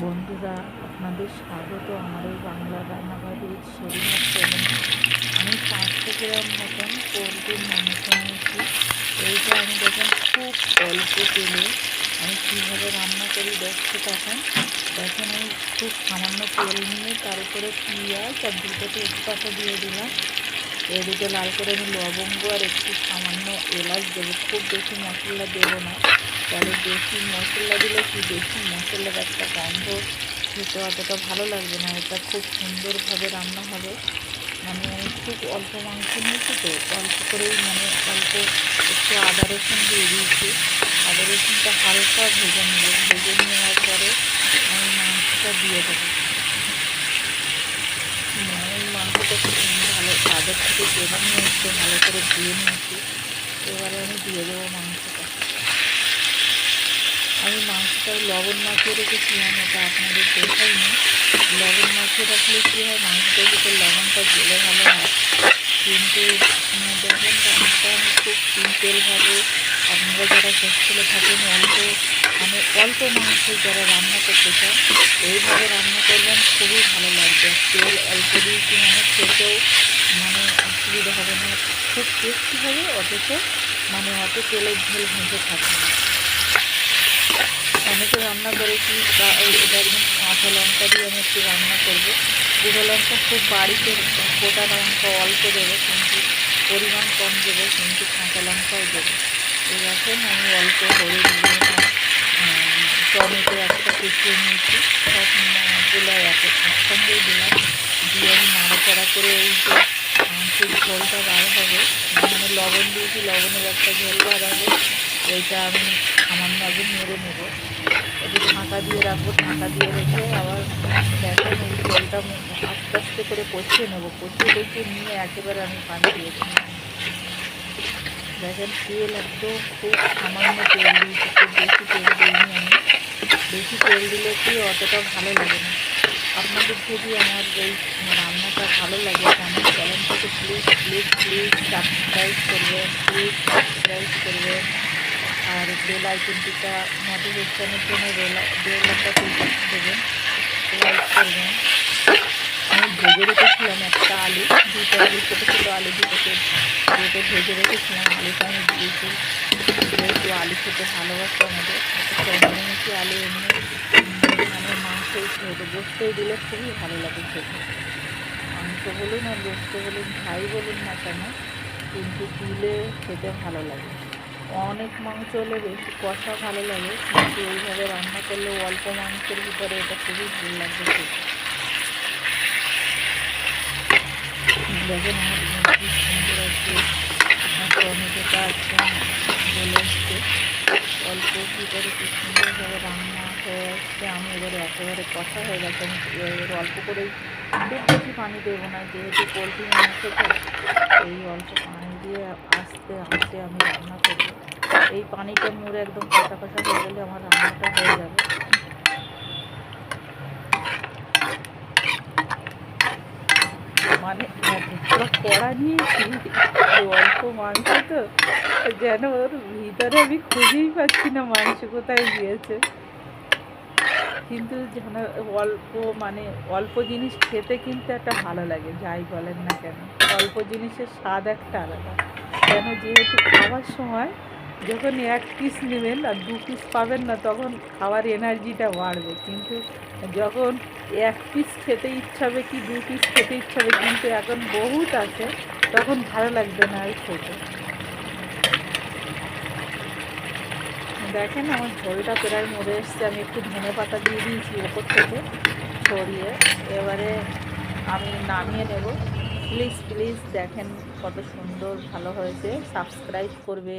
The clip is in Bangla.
বন্ধুরা, আপনাদের স্বাগত আমার এই বাংলা রান্নাঘরে। সেদিন আমি 500 গ্রাম মতন পোলট্রির মাংস নিয়েছি। এইটা আমি দেখেন খুব অল্প তেলে আমি কীভাবে রান্না করি দেখতে থাকেন। দেখেন আমি খুব সামান্য তেল নিয়ে তার উপরে পেঁয়াজ আর দুটো তেজপাতা দিয়ে দিলাম। এদিকে লাল করে আমি লবঙ্গ আর একটু সামান্য এলাচ দেবো। খুব বেশি মশলা দেবো না, তাহলে বেশি মশলা দিলে কি বেশি মশলার একটা গন্ধ খেতে অতটা ভালো লাগবে না। এটা খুব সুন্দরভাবে রান্না হবে। মানে আমি খুব অল্প মাংস নিয়েছি তো অল্প করেই অল্প একটু আদা রসুন দিয়ে দিয়েছি। আদা রসুনটা হালকা ভেজে নেব। ভেজে নেওয়ার পরে আমি মাংসটা দিয়ে দেবো। মাংসটা ভালো বাজার থেকে কেনা নিয়ে এসে ভালো করে ধুয়ে নিয়েছি। এবারে আমি দিয়ে দেবো মাংসটা। আমি মাংসটায় লবণ মাখিয়ে রেখেছিলাম, এটা আপনাদের দেখাইনি। লবণ মাখিয়ে রাখলে কী হয়, মাংসটার ভিতরে লবণটা গেলে ভালো হয়। কিন্তু দেখেন রান্নাটা আমি খুব সিম্পলভাবে, আপনারা যারা হোস্টেলে থাকেন অল্প মাংস যারা রান্না করতে চান এইভাবে রান্না করবেন, খুবই ভালো লাগবে। তেল অল্প দিয়েছি খেতেও অসুবিধা হবে না, খুব টেস্টি হবে। অথচ অত তেলের ঝোল ভেজে থাকবে না। অনেকে রান্না করেছি এটা একদম কাঁচা লঙ্কা দিয়ে আমি একটু রান্না করবো। গুঁড়ো লঙ্কা খুব বাড়িতে, গোটা লঙ্কা অল্প দেবো, কিন্তু পরিমাণ কম দেবো, কিন্তু কাঁচা লঙ্কাও দেবো। এই এখন আমি অল্প হলুদ গুঁড়ো, টমেটো একটা কুচিয়ে নিয়েছি, সবগুলো একসঙ্গেই দিলাম। দিয়ে আমি নাড়াচাড়া করে এই যে মাংসের ঝোলটা বার হবে, লবণ দিয়েছি, লবণের একটা ঝোল বার হবে, ওইটা আমি সামান্য আগে নেড়ে নেবো। একটু ঢাকা দিয়ে রাখবো। ঢাকা দিয়ে রেখে আবার দেখেন এই ঝোলটা আস্তে আস্তে করে কষিয়ে নেবো। কষিয়ে নিয়ে একেবারে আমি পানি দিয়ে দেবো। দেখেন তেল একদম খুব সামান্য তেল দিয়েছি, খুব বেশি তেল দিইনি আমি। বেশি তেল দিলে কি অতটা ভালো লাগে না। আপনাদের যদি আমার এই রান্নাটা ভালো লাগে, আমার চ্যানেলটাকে প্লিজ সাবস্ক্রাইব করবেন। আর বেল আইকনটিটা নোটিফিকেশনের জন্য বেল একটা ক্লিক দেবেন, লাইক করবেন। আমি ভেজে রেখেছিলাম একটা আলু, দুটো আলু, ছোটো আলু দুটোকে ভেজে রেখেছিলাম। আলুটা আমি দিয়েছি, যেহেতু আলু খেতে ভালোবাসে আমাদের। চন্দ্রমুখী আলু এমনি মাংসই খেতে, গোস্তই দিলে খুবই ভালো লাগে খেতে। মাংস বলুন আর গোস্ত বলুন, ভাই বলুন না কেন, কিন্তু দিলে খেতে ভালো লাগে। অনেক মাংস হলে বেশি কষা ভালো লাগে, কিন্তু এইভাবে রান্না করলে অল্প মাংসের ভিতরে এটা খুবই ভালো লাগবে খেতে। দেখেন আমার কি সুন্দর আছে, টমেটোটা একদম গলে এসছে, অল্প ভিতরে কি সুন্দরভাবে রান্না হয়ে আসছে। আমি এবারে একেবারে কষা হয়ে গেছে, আমি এবার অল্প করেই, খুব বেশি পানি দেবো না, যেহেতু পোলট্রি মাংস তো এই অল্প পানি দিয়ে আস্তে আস্তে আমি রান্না করবো। এই পানিটা মুড়ে একদম কষা কষা হয়ে গেলে আমার রান্নাটা হয়ে যাবে। এতটা কড়া নিয়েছি, অল্প মাংস তো, যেন ওর ভিতরে আমি খুঁজেই পাচ্ছি না মাংস কোথায় গিয়েছে। কিন্তু যেন অল্প জিনিস খেতে কিন্তু একটা ভালো লাগে, যাই বলেন না কেন। অল্প জিনিসের স্বাদ একটা আলাদা। যেহেতু খাওয়ার সময় যখন 1 পিস নেবেন আর 2 পিস পাবেন না, তখন খাওয়ার এনার্জিটা বাড়বে। কিন্তু যখন 1 পিস খেতে ইচ্ছা হবে কি 2 পিস খেতে ইচ্ছা হবে, কিন্তু এখন বহুত আছে, তখন ভালো লাগবে না আর খেতে। দেখেন আমার ঝোলটা প্রায় মরে এসছে। আমি একটু ধনে পাতা দিয়ে দিয়েছি ওপর থেকে ছড়িয়ে। এবারে আমি নামিয়ে নেব। প্লিজ দেখেন কত সুন্দর ভালো হয়েছে। সাবস্ক্রাইব করবে।